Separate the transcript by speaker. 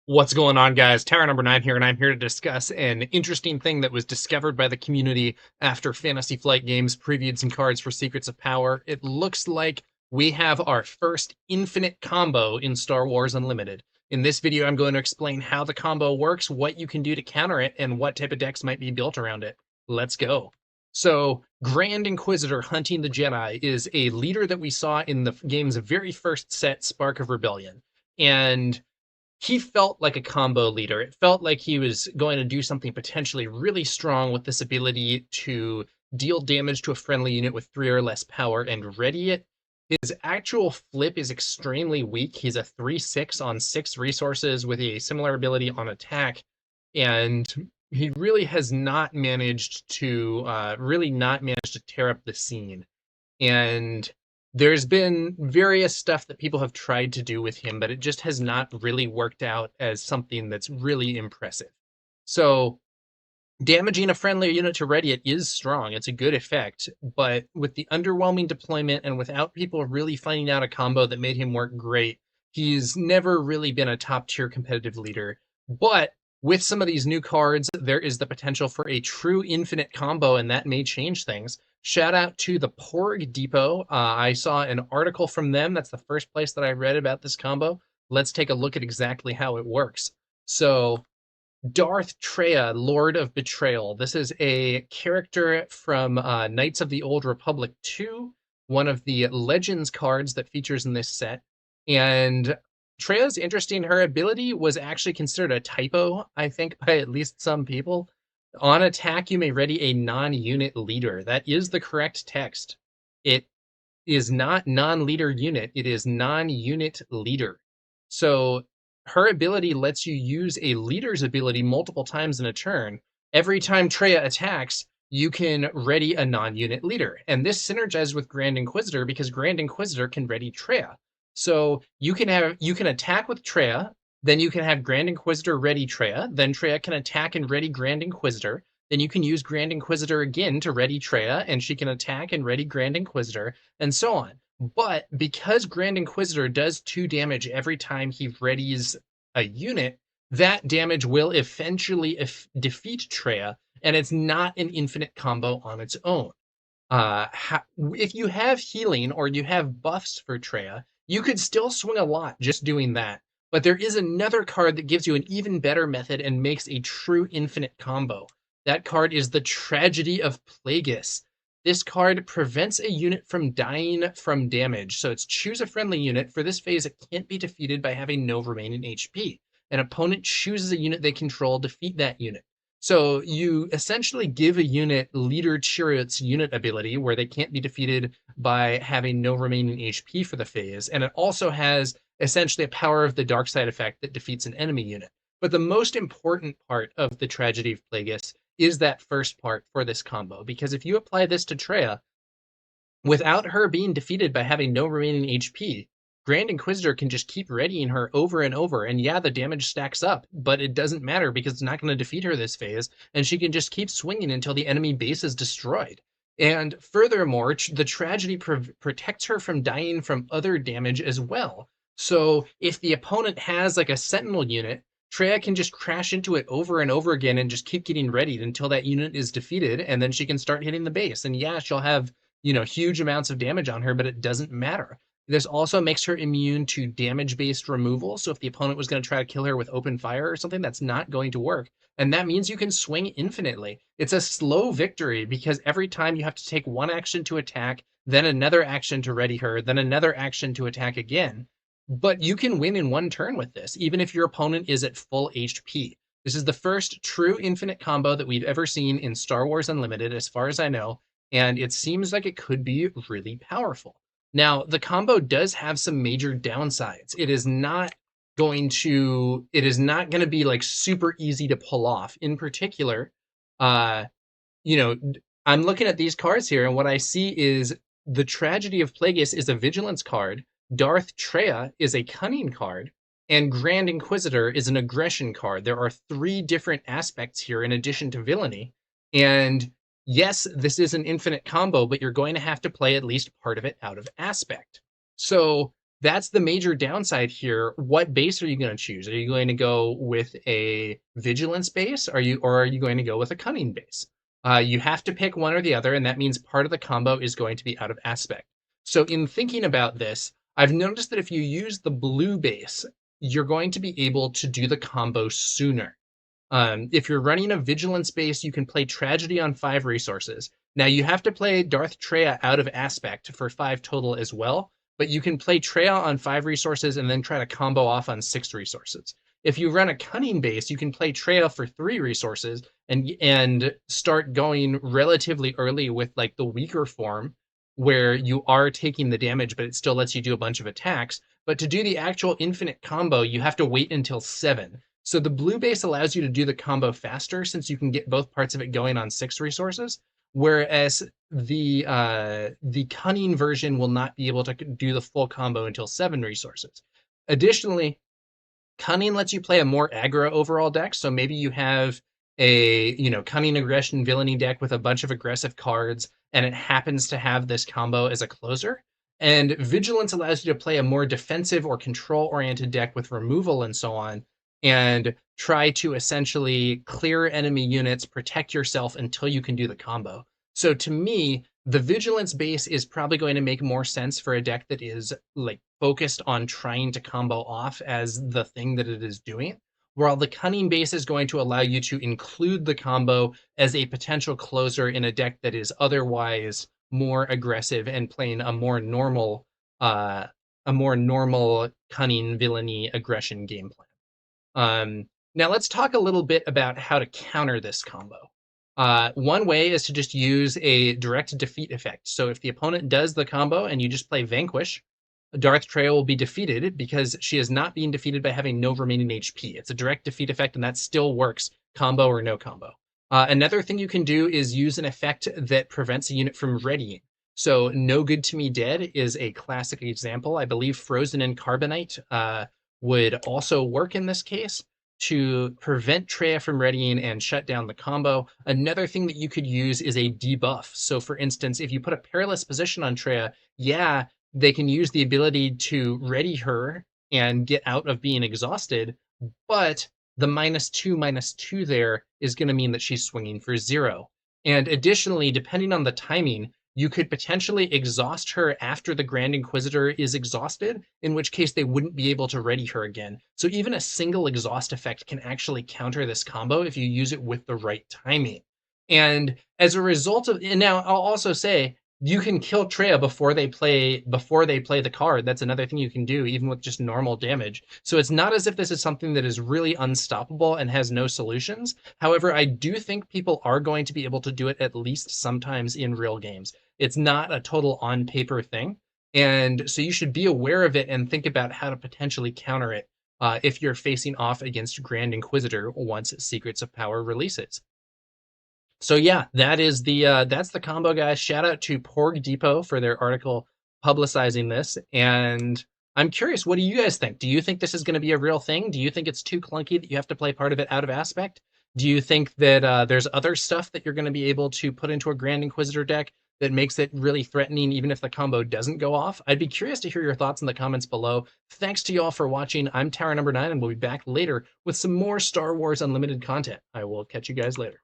Speaker 1: What's going on, guys? TowerNumberNine here, and I'm here to discuss an interesting thing that was discovered by the community after Fantasy Flight Games previewed some cards for Secrets of Power. It looks like we have our first infinite combo in Star Wars Unlimited. In this video, I'm going to explain how the combo works, what you can do to counter it, and what type of decks might be built around it. Let's go. So, Grand Inquisitor Hunting the Jedi is a leader that we saw in the game's very first set, Spark of Rebellion. And he felt like a combo leader. It felt like he was going to do something potentially really strong with this ability to deal damage to a friendly unit with 3 or less power and ready it. His actual flip is extremely weak. He's a 3/6 on 6 resources with a similar ability on attack, and he really has not managed to tear up the scene. And there's been various stuff that people have tried to do with him, but it just has not really worked out as something that's really impressive. So damaging a friendly unit to ready it is strong. It's a good effect, but with the underwhelming deployment and without people really finding out a combo that made him work great, he's never really been a top tier competitive leader. But with some of these new cards, there is the potential for a true infinite combo, and that may change things. Shout out to the Porg Depot. I saw an article from them. That's the first place that I read about this combo. Let's take a look at exactly how it works. So, Darth Treya, Lord of Betrayal. This is a character from Knights of the Old Republic 2, one of the Legends cards that features in this set. And Treya's interesting. Her ability was actually considered a typo, I think, by at least some people. On attack, you may ready a non-unit leader. That is the correct text. It is not non-leader unit. It is non-unit leader. So her ability lets you use a leader's ability multiple times in a turn. Every time Treya attacks, you can ready a non-unit leader. And this synergizes with Grand Inquisitor because Grand Inquisitor can ready Treya. So you can attack with Treya, then you can have Grand Inquisitor ready Treya, then Treya can attack and ready Grand Inquisitor, then you can use Grand Inquisitor again to ready Treya, and she can attack and ready Grand Inquisitor, and so on. But because Grand Inquisitor does 2 damage every time he readies a unit, that damage will eventually defeat Treya, and it's not an infinite combo on its own. If you have healing or you have buffs for Treya, you could still swing a lot just doing that. But there is another card that gives you an even better method and makes a true infinite combo. That card is the Tragedy of Plagueis. This card prevents a unit from dying from damage. So it's choose a friendly unit. For this phase, it can't be defeated by having no remaining HP. An opponent chooses a unit they control, defeat that unit. So you essentially give a unit Leader Chariot's unit ability, where they can't be defeated by having no remaining HP for the phase. And it also has essentially a Power of the Dark Side effect that defeats an enemy unit. But the most important part of the Tragedy of Plagueis is that first part for this combo, because if you apply this to Treya, without her being defeated by having no remaining HP, Grand Inquisitor can just keep readying her over and over, and yeah, the damage stacks up, but it doesn't matter because it's not going to defeat her this phase, and she can just keep swinging until the enemy base is destroyed. And furthermore, the Tragedy protects her from dying from other damage as well. So if the opponent has like a Sentinel unit, Treya can just crash into it over and over again and just keep getting readied until that unit is defeated, and then she can start hitting the base. And yeah, she'll have, huge amounts of damage on her, but it doesn't matter. This also makes her immune to damage-based removal, so if the opponent was going to try to kill her with open fire or something, that's not going to work. And that means you can swing infinitely. It's a slow victory because every time you have to take one action to attack, then another action to ready her, then another action to attack again. But you can win in one turn with this, even if your opponent is at full HP. This is the first true infinite combo that we've ever seen in Star Wars Unlimited, as far as I know, and it seems like it could be really powerful. Now, the combo does have some major downsides. It is not going to be like super easy to pull off. In particular, I'm looking at these cards here, and what I see is the Tragedy of Plagueis is a Vigilance card, Darth Treya is a Cunning card, and Grand Inquisitor is an Aggression card. There are 3 different aspects here in addition to villainy, and yes, this is an infinite combo, but you're going to have to play at least part of it out of aspect. So that's the major downside here. What base are you going to choose? Are you going to go with a vigilance base? Or are you going to go with a cunning base? You have to pick one or the other, and that means part of the combo is going to be out of aspect. So in thinking about this, I've noticed that if you use the blue base, you're going to be able to do the combo sooner. If you're running a vigilance base, you can play Tragedy on 5 resources. Now you have to play Darth Treya out of aspect for 5 total as well, but you can play Treya on 5 resources and then try to combo off on 6 resources. If you run a cunning base, you can play Treya for 3 resources and start going relatively early with like the weaker form where you are taking the damage, but it still lets you do a bunch of attacks. But to do the actual infinite combo, you have to wait until 7. So the blue base allows you to do the combo faster since you can get both parts of it going on 6 resources, whereas the cunning version will not be able to do the full combo until 7 resources. Additionally, cunning lets you play a more aggro overall deck. So maybe you have a cunning aggression villainy deck with a bunch of aggressive cards, and it happens to have this combo as a closer. And vigilance allows you to play a more defensive or control oriented deck with removal and so on, and try to essentially clear enemy units, protect yourself until you can do the combo. So to me, the vigilance base is probably going to make more sense for a deck that is like focused on trying to combo off as the thing that it is doing, while the cunning base is going to allow you to include the combo as a potential closer in a deck that is otherwise more aggressive and playing a more normal cunning villainy aggression game plan. Now let's talk a little bit about how to counter this combo. One way is to just use a direct defeat effect. So if the opponent does the combo and you just play Vanquish, Darth Treya will be defeated because she is not being defeated by having no remaining HP. It's a direct defeat effect, and that still works, combo or no combo. Another thing you can do is use an effect that prevents a unit from readying. So No Good to Me Dead is a classic example. I believe Frozen in Carbonite would also work in this case to prevent Treya from readying and shut down the combo. Another thing that you could use is a debuff. So for instance, if you put a perilous position on Treya, yeah, they can use the ability to ready her and get out of being exhausted, but the -2/-2 there is going to mean that she's swinging for 0. And additionally, depending on the timing, you could potentially exhaust her after the Grand Inquisitor is exhausted, in which case they wouldn't be able to ready her again. So even a single exhaust effect can actually counter this combo if you use it with the right timing. And as a result of, and now I'll also say, you can kill Treya before they play the card. That's another thing you can do, even with just normal damage. So it's not as if this is something that is really unstoppable and has no solutions. However, I do think people are going to be able to do it at least sometimes in real games. It's not a total on paper thing. And so you should be aware of it and think about how to potentially counter it if you're facing off against Grand Inquisitor once Secrets of Power releases. So yeah, that's the combo, guys. Shout out to Porg Depot for their article publicizing this. And I'm curious, what do you guys think? Do you think this is going to be a real thing? Do you think it's too clunky that you have to play part of it out of aspect? Do you think that there's other stuff that you're going to be able to put into a Grand Inquisitor deck that makes it really threatening even if the combo doesn't go off? I'd be curious to hear your thoughts in the comments below. Thanks to y'all for watching. I'm TowerNumber9, and we'll be back later with some more Star Wars Unlimited content. I will catch you guys later.